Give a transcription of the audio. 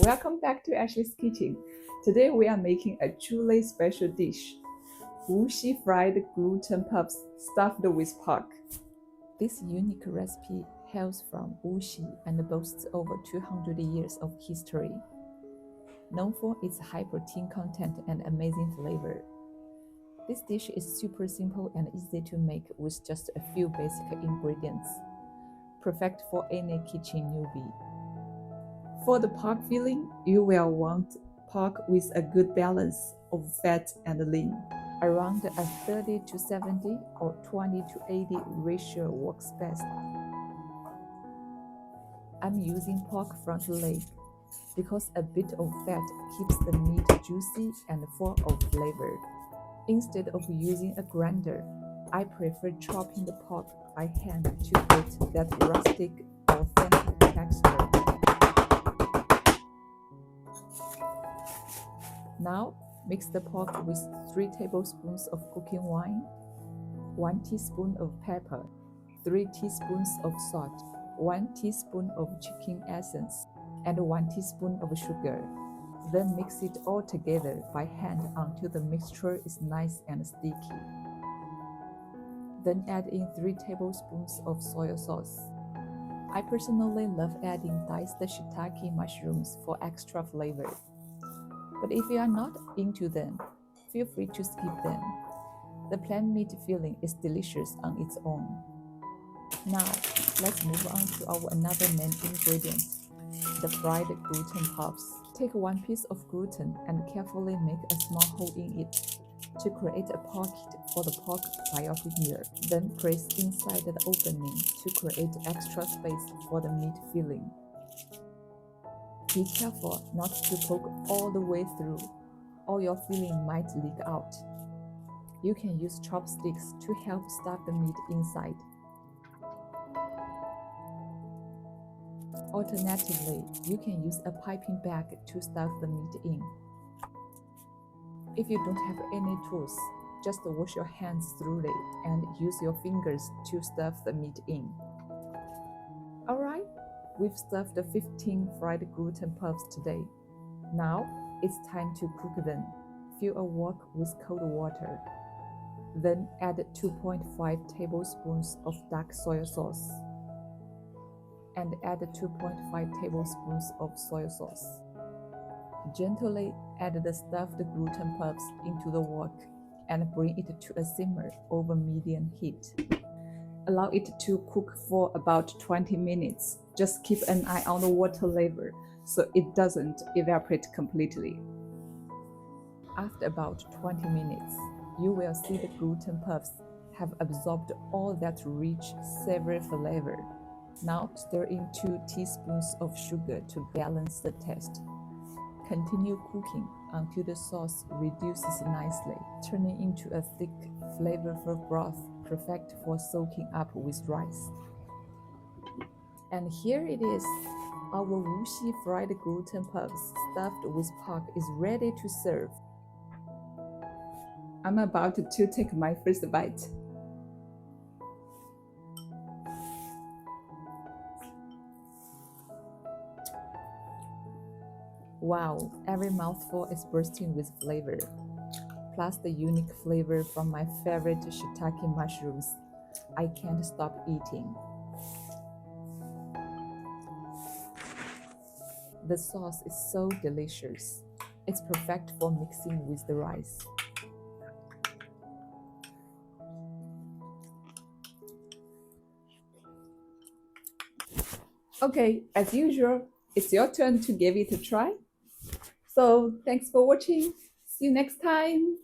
Welcome back to Ashley's Kitchen. Today we are making a truly special dish, Wuxi fried gluten puffs stuffed with pork. This unique recipe hails from Wuxi and boasts over 200 years of history. Known for its high protein content and amazing flavor, this dish is super simple and easy to make with just a few basic ingredients, perfect for any kitchen newbie. For the pork filling, you will want pork with a good balance of fat and lean. Around a 30 to 70 or 20 to 80 ratio works best. I'm using pork front leg because a bit of fat keeps the meat juicy and full of flavor. Instead of using a grinder, I prefer chopping the pork by hand to get that rustic, authentic texture. Now, mix the pork with 3 tablespoons of cooking wine, 1 teaspoon of pepper, 3 teaspoons of salt, 1 teaspoon of chicken essence, and 1 teaspoon of sugar. Then mix it all together by hand until the mixture is nice and sticky. Then add in 3 tablespoons of soy sauce. I personally love adding diced shiitake mushrooms for extra flavor. But if you are not into them, feel free to skip them. The plain meat filling is delicious on its own. Now, let's move on to our another main ingredient, the fried gluten puffs. Take 1 piece of gluten and carefully make a small hole in it to create a pocket for the pork by your finger. Then press inside the opening to create extra space for the meat filling. Be careful not to poke all the way through, or your filling might leak out. You can use chopsticks to help stuff the meat inside. Alternatively, you can use a piping bag to stuff the meat in. If you don't have any tools, just wash your hands thoroughly and use your fingers to stuff the meat in. Alright, we've stuffed the 15 fried gluten puffs today. Now, it's time to cook them. Fill a wok with cold water. Then add 2.5 tablespoons of dark soy sauce. And add 2.5 tablespoons of soy sauce. Gently add the stuffed gluten puffs into the wok and bring it to a simmer over medium heat. Allow it to cook for about 20 minutes. Just keep an eye on the water level so it doesn't evaporate completely. After about 20 minutes, you will see the gluten puffs have absorbed all that rich, savory flavor. Now stir in 2 teaspoons of sugar to balance the taste. Continue cooking until the sauce reduces nicely, turning into a thick, flavorful broth perfect for soaking up with rice. And here it is. Our Wuxi fried gluten puffs stuffed with pork is ready to serve. I'm about to take my first bite. Wow, every mouthful is bursting with flavor. Plus the unique flavor from my favorite shiitake mushrooms. I can't stop eating. The sauce is so delicious. It's perfect for mixing with the rice. Okay, as usual, it's your turn to give it a try. So thanks for watching. See you next time.